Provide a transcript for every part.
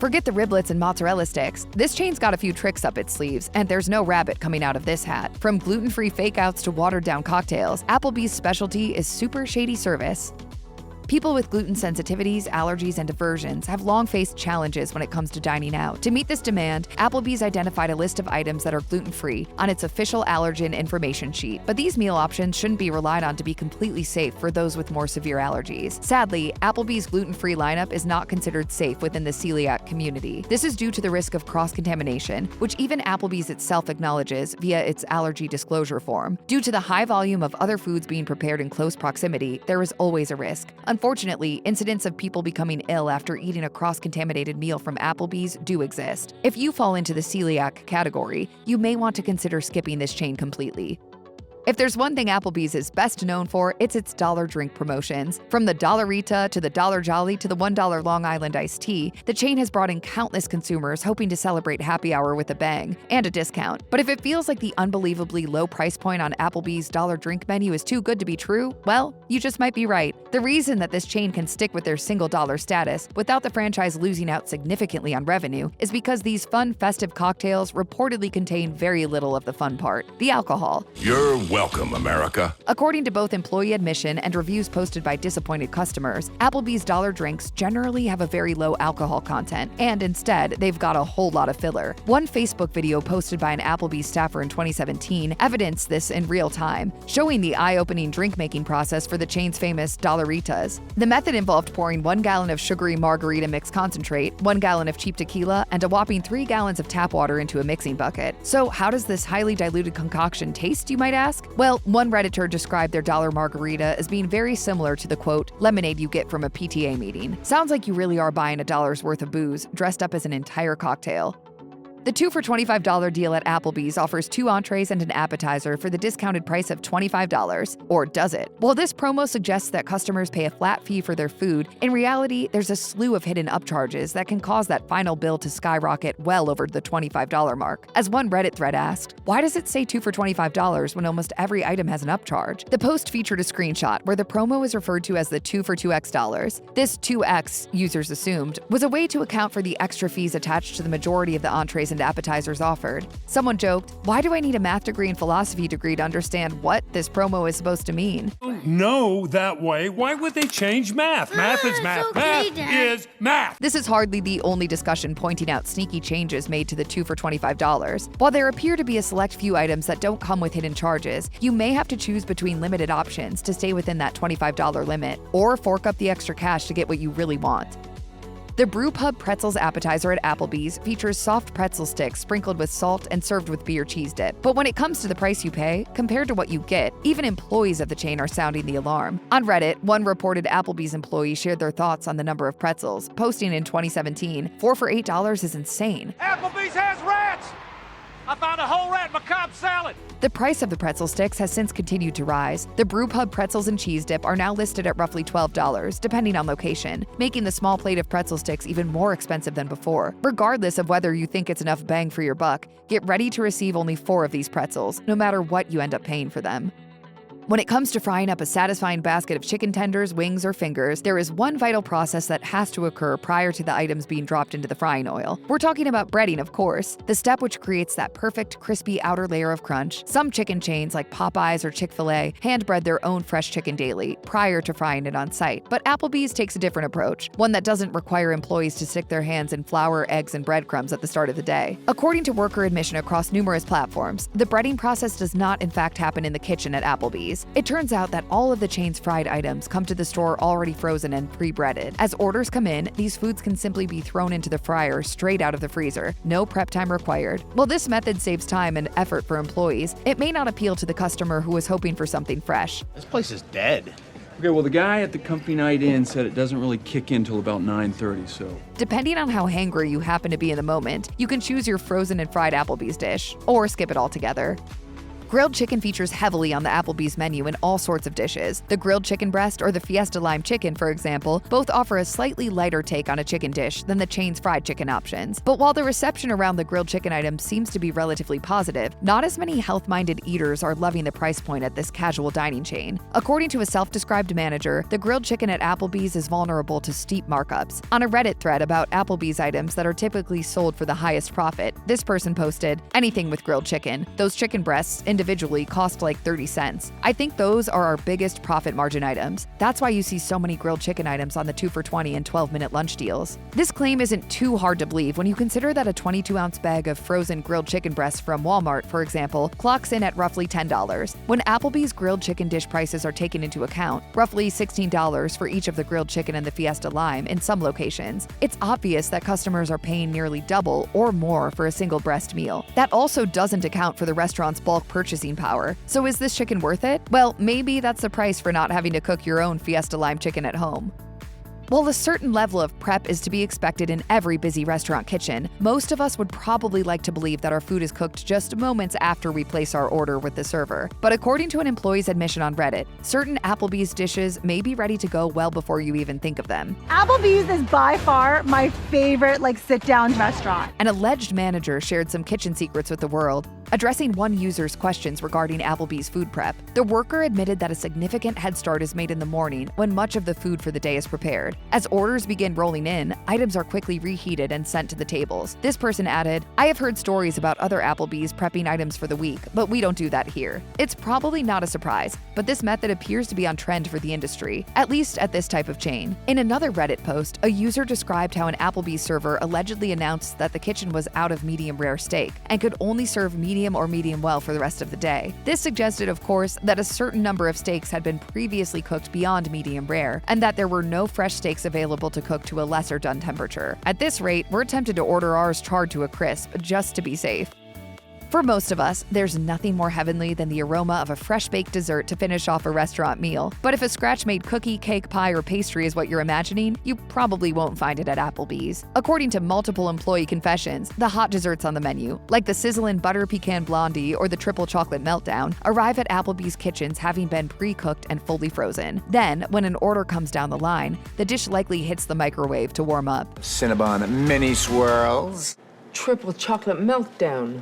Forget the riblets and mozzarella sticks. This chain's got a few tricks up its sleeves, and there's no rabbit coming out of this hat. From gluten-free fakeouts to watered-down cocktails, Applebee's specialty is super shady service. People with gluten sensitivities, allergies, and aversions have long faced challenges when it comes to dining out. To meet this demand, Applebee's identified a list of items that are gluten-free on its official allergen information sheet. But these meal options shouldn't be relied on to be completely safe for those with more severe allergies. Sadly, Applebee's gluten-free lineup is not considered safe within the celiac community. This is due to the risk of cross-contamination, which even Applebee's itself acknowledges via its allergy disclosure form. Due to the high volume of other foods being prepared in close proximity, there is always a risk. Unfortunately, incidents of people becoming ill after eating a cross-contaminated meal from Applebee's do exist. If you fall into the celiac category, you may want to consider skipping this chain completely. If there's one thing Applebee's is best known for, it's its dollar drink promotions. From the Dollarita to the Dollar Jolly to the $1 Long Island iced tea, the chain has brought in countless consumers hoping to celebrate happy hour with a bang and a discount. But if it feels like the unbelievably low price point on Applebee's dollar drink menu is too good to be true, well, you just might be right. The reason that this chain can stick with their single dollar status without the franchise losing out significantly on revenue is because these fun, festive cocktails reportedly contain very little of the fun part, the alcohol. You're welcome, America. According to both employee admission and reviews posted by disappointed customers, Applebee's dollar drinks generally have a very low alcohol content, and instead, they've got a whole lot of filler. One Facebook video posted by an Applebee's staffer in 2017 evidenced this in real time, showing the eye-opening drink-making process for the chain's famous Dollaritas. The method involved pouring 1 gallon of sugary margarita mix concentrate, 1 gallon of cheap tequila, and a whopping 3 gallons of tap water into a mixing bucket. So how does this highly diluted concoction taste, you might ask? Well, one Redditor described their dollar margarita as being very similar to the, quote, lemonade you get from a PTA meeting. Sounds like you really are buying a dollar's worth of booze dressed up as an entire cocktail. The 2 for $25 deal at Applebee's offers 2 entrees and an appetizer for the discounted price of $25. Or does it? While this promo suggests that customers pay a flat fee for their food, in reality, there's a slew of hidden upcharges that can cause that final bill to skyrocket well over the $25 mark. As one Reddit thread asked, why does it say 2 for $25 when almost every item has an upcharge? The post featured a screenshot where the promo is referred to as the 2 for 2x dollars. This 2x, users assumed, was a way to account for the extra fees attached to the majority of the entrees and appetizers offered. Someone joked, why do I need a math degree and philosophy degree to understand what this promo is supposed to mean? No, that way. Why would they change math? Math is math. Okay, Math Dad. is math. This is hardly the only discussion pointing out sneaky changes made to the 2 for $25. While there appear to be a select few items that don't come with hidden charges, you may have to choose between limited options to stay within that $25 limit, or fork up the extra cash to get what you really want. The Brewpub Pretzels appetizer at Applebee's features soft pretzel sticks sprinkled with salt and served with beer cheese dip. But when it comes to the price you pay, compared to what you get, even employees of the chain are sounding the alarm. On Reddit, one reported Applebee's employee shared their thoughts on the number of pretzels, posting in 2017, 4 for $8 is insane. Applebee's has rats! I found a whole rat in my Cobb salad! The price of the pretzel sticks has since continued to rise. The Brewpub pretzels and cheese dip are now listed at roughly $12, depending on location, making the small plate of pretzel sticks even more expensive than before. Regardless of whether you think it's enough bang for your buck, get ready to receive only 4 of these pretzels, no matter what you end up paying for them. When it comes to frying up a satisfying basket of chicken tenders, wings, or fingers, there is one vital process that has to occur prior to the items being dropped into the frying oil. We're talking about breading, of course, the step which creates that perfect, crispy outer layer of crunch. Some chicken chains like Popeyes or Chick-fil-A hand-bread their own fresh chicken daily prior to frying it on site. But Applebee's takes a different approach, one that doesn't require employees to stick their hands in flour, eggs, and breadcrumbs at the start of the day. According to worker admission across numerous platforms, the breading process does not in fact happen in the kitchen at Applebee's. It turns out that all of the chain's fried items come to the store already frozen and pre-breaded. As orders come in, these foods can simply be thrown into the fryer straight out of the freezer. No prep time required. While this method saves time and effort for employees, it may not appeal to the customer who is hoping for something fresh. This place is dead. Okay, well, the guy at the company night in said it doesn't really kick in till about 9:30, so... Depending on how hangry you happen to be in the moment, you can choose your frozen and fried Applebee's dish, or skip it altogether. Grilled chicken features heavily on the Applebee's menu in all sorts of dishes. The grilled chicken breast or the Fiesta Lime chicken, for example, both offer a slightly lighter take on a chicken dish than the chain's fried chicken options. But while the reception around the grilled chicken item seems to be relatively positive, not as many health-minded eaters are loving the price point at this casual dining chain. According to a self-described manager, the grilled chicken at Applebee's is vulnerable to steep markups. On a Reddit thread about Applebee's items that are typically sold for the highest profit, this person posted, "Anything with grilled chicken. Those chicken breasts individually cost like 30 cents. I think those are our biggest profit margin items. That's why you see so many grilled chicken items on the 2 for $20 and 12-minute lunch deals." This claim isn't too hard to believe when you consider that a 22-ounce bag of frozen grilled chicken breasts from Walmart, for example, clocks in at roughly $10. When Applebee's grilled chicken dish prices are taken into account, roughly $16 for each of the grilled chicken and the Fiesta Lime in some locations, it's obvious that customers are paying nearly double or more for a single breast meal. That also doesn't account for the restaurant's bulk purchasing power. So is this chicken worth it? Well, maybe that's the price for not having to cook your own Fiesta Lime chicken at home. While a certain level of prep is to be expected in every busy restaurant kitchen, most of us would probably like to believe that our food is cooked just moments after we place our order with the server. But according to an employee's admission on Reddit, certain Applebee's dishes may be ready to go well before you even think of them. Applebee's is by far my favorite sit-down restaurant. An alleged manager shared some kitchen secrets with the world, addressing one user's questions regarding Applebee's food prep. The worker admitted that a significant head start is made in the morning when much of the food for the day is prepared. As orders begin rolling in, items are quickly reheated and sent to the tables. This person added, "I have heard stories about other Applebee's prepping items for the week, but we don't do that here." It's probably not a surprise, but this method appears to be on trend for the industry, at least at this type of chain. In another Reddit post, a user described how an Applebee's server allegedly announced that the kitchen was out of medium rare steak and could only serve medium or medium well for the rest of the day. This suggested, of course, that a certain number of steaks had been previously cooked beyond medium rare, and that there were no fresh steaks available to cook to a lesser done temperature. At this rate, we're tempted to order ours charred to a crisp, just to be safe. For most of us, there's nothing more heavenly than the aroma of a fresh-baked dessert to finish off a restaurant meal. But if a scratch-made cookie, cake, pie, or pastry is what you're imagining, you probably won't find it at Applebee's. According to multiple employee confessions, the hot desserts on the menu, like the sizzling butter pecan blondie or the triple chocolate meltdown, arrive at Applebee's kitchens having been pre-cooked and fully frozen. Then, when an order comes down the line, the dish likely hits the microwave to warm up. Cinnabon mini swirls. Triple chocolate meltdown.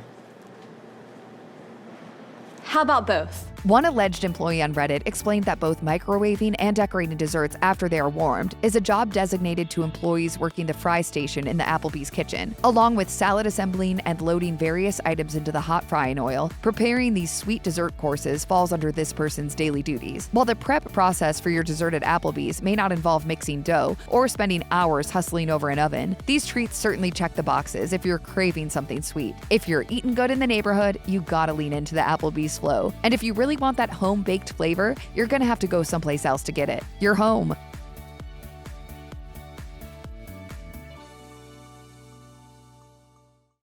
How about both? One alleged employee on Reddit explained that both microwaving and decorating desserts after they are warmed is a job designated to employees working the fry station in the Applebee's kitchen. Along with salad assembling and loading various items into the hot frying oil, preparing these sweet dessert courses falls under this person's daily duties. While the prep process for your dessert at Applebee's may not involve mixing dough or spending hours hustling over an oven, these treats certainly check the boxes if you're craving something sweet. If you're eating good in the neighborhood, you gotta lean into the Applebee's flow. And if you really want that home-baked flavor, you're gonna have to go someplace else to get it. Your home.